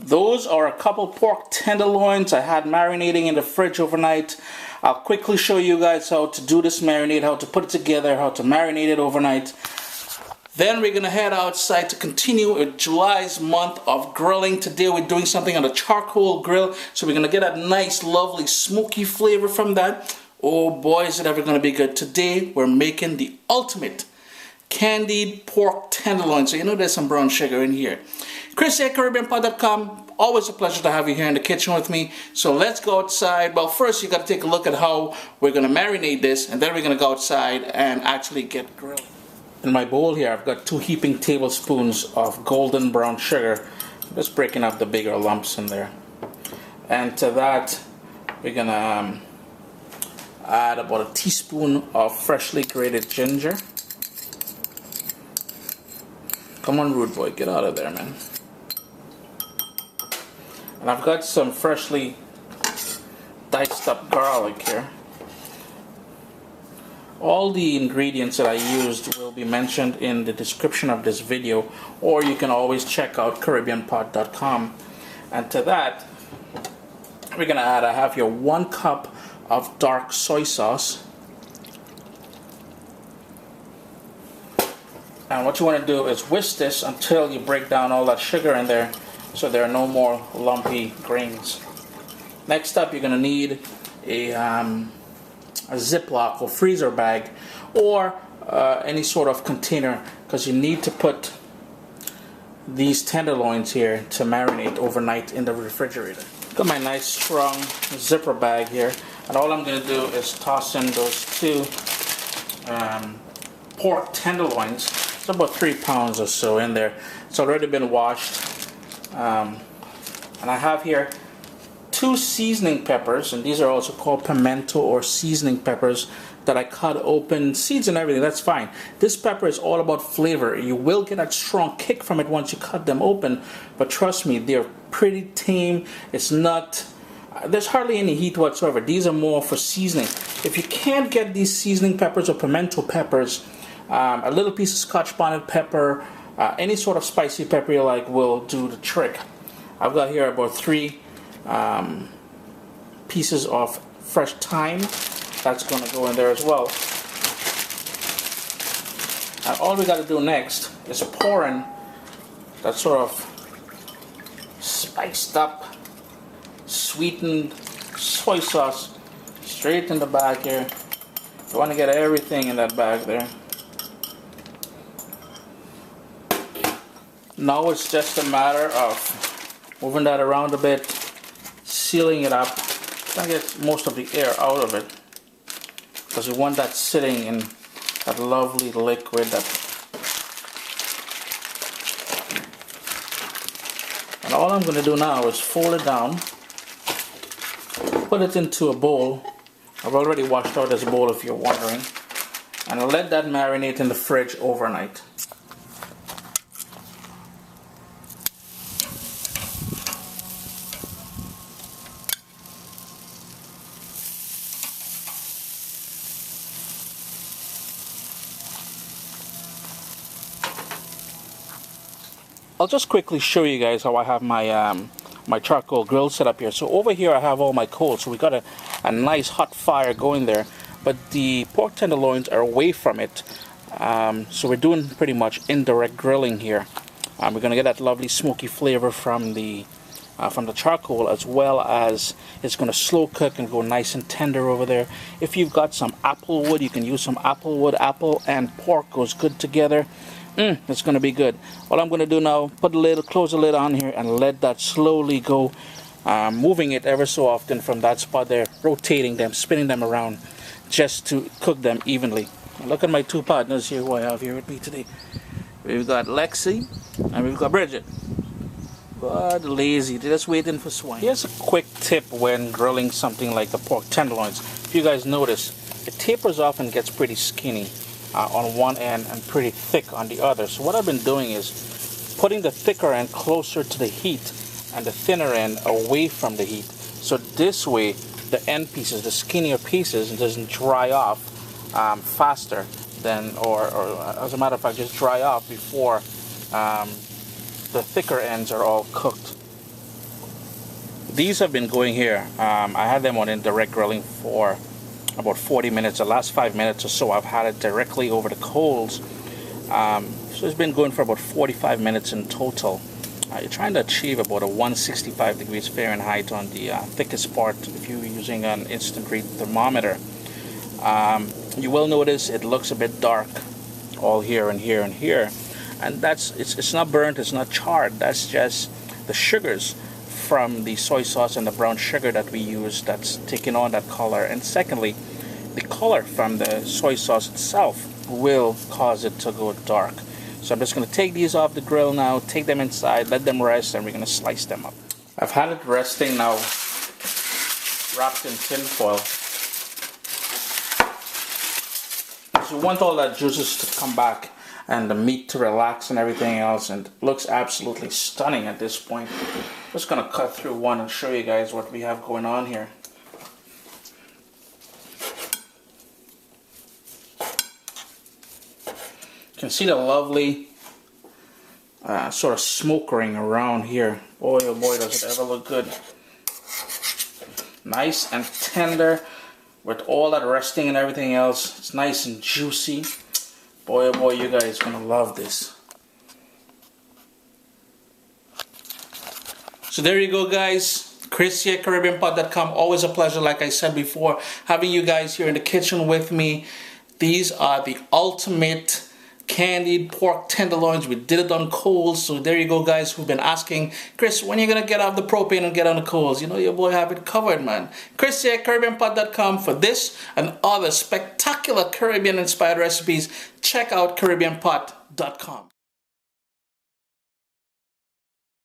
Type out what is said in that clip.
those are a couple pork tenderloins I had marinating in the fridge overnight. I'll quickly show you guys how to do this marinade, how to put it together, how to marinate it overnight. Then we're gonna head outside to continue with July's month of grilling. Today we're doing something on a charcoal grill, so we're gonna get a nice, lovely, smoky flavor from that. Oh boy, is it ever gonna be good. Today we're making the ultimate candied pork tenderloin. So you know there's some brown sugar in here. Chris at CaribbeanPod.com. Always a pleasure to have you here in the kitchen with me. So let's go outside. Well, first you got to take a look at how we're going to marinate this, and then we're going to go outside and actually get grilling. In my bowl here, I've got 2 heaping tablespoons of golden brown sugar. Just breaking up the bigger lumps in there. And to that, we're going to add about a teaspoon of freshly grated ginger. Come on, rude boy, get out of there, man. And I've got some freshly diced up garlic here. All the ingredients that I used will be mentioned in the description of this video, or you can always check out CaribbeanPod.com. And to that, we're going to add, I have here 1 cup of dark soy sauce. And what you want to do is whisk this until you break down all that sugar in there, so there are no more lumpy grains. Next up, you're going to need a Ziploc or freezer bag, or any sort of container, because you need to put these tenderloins here to marinate overnight in the refrigerator. Got my nice strong zipper bag here, and all I'm going to do is toss in those 2 pork tenderloins. It's about 3 pounds or so in there. It's already been washed. And I have here 2 seasoning peppers, and these are also called pimento or seasoning peppers, that I cut open, seeds and everything. That's fine. This pepper is all about flavor. You will get a strong kick from it once you cut them open, but trust me, they're pretty tame. It's not, there's hardly any heat whatsoever. These are more for seasoning. If you can't get these seasoning peppers or pimento peppers, a little piece of Scotch bonnet pepper, any sort of spicy pepper you like will do the trick. I've got here about 3 pieces of fresh thyme. That's going to go in there as well. And all we got to do next is pour in that sort of spiced up, sweetened soy sauce straight in the bag here. You want to get everything in that bag there. Now it's just a matter of moving that around a bit, sealing it up, trying to get most of the air out of it, because you want that sitting in that lovely liquid. And all I'm going to do now is fold it down, put it into a bowl. I've already washed out this bowl if you're wondering, and I'll let that marinate in the fridge overnight. I'll just quickly show you guys how I have my my charcoal grill set up here. So over here I have all my coals, so we got a nice hot fire going there, but the pork tenderloins are away from it, so we're doing pretty much indirect grilling here. We're gonna get that lovely smoky flavor from the charcoal, as well as it's gonna slow cook and go nice and tender over there. If you've got some apple wood, you can use some apple wood. Apple and pork goes good together. It's going to be good. All I'm going to do now, close the lid on here and let that slowly go, moving it ever so often from that spot there, rotating them, spinning them around, just to cook them evenly. Look at my 2 partners here who I have here with me today. We've got Lexi and we've got Bridget. God, lazy, they're just waiting for swine. Here's a quick tip when grilling something like the pork tenderloins. If you guys notice, it tapers off and gets pretty skinny on one end and pretty thick on the other. So what I've been doing is putting the thicker end closer to the heat and the thinner end away from the heat. So this way the end pieces, the skinnier pieces, doesn't dry off faster than, or as a matter of fact, just dry off before the thicker ends are all cooked. these have been going here. I had them on indirect grilling for about 40 minutes. The last 5 minutes or so I've had it directly over the coals. So it's been going for about 45 minutes in total. You're trying to achieve about a 165 degrees Fahrenheit on the thickest part if you're using an instant read thermometer. You will notice it looks a bit dark all here and here and here, and it's not burnt, it's not charred. That's just the sugars from the soy sauce and the brown sugar that we use that's taking on that color. And secondly, the color from the soy sauce itself will cause it to go dark. So I'm just going to take these off the grill now, take them inside, let them rest, and we're going to slice them up. I've had it resting now, wrapped in tin foil. So you want all that juices to come back and the meat to relax and everything else, and it looks absolutely stunning at this point. I'm just going to cut through one and show you guys what we have going on here. You can see the lovely sort of smoke ring around here. Boy, oh boy, does it ever look good. Nice and tender with all that resting and everything else. It's nice and juicy. Boy, oh boy, you guys are going to love this. So there you go, guys. Chris here, CaribbeanPot.com. Always a pleasure, like I said before, having you guys here in the kitchen with me. These are the ultimate candied pork tenderloins. We did it on coals. So there you go, guys who've been asking, Chris, when are you gonna get off the propane and get on the coals? You know your boy have it covered, man. Chris here, CaribbeanPot.com. For this and other spectacular Caribbean inspired recipes, check out CaribbeanPot.com.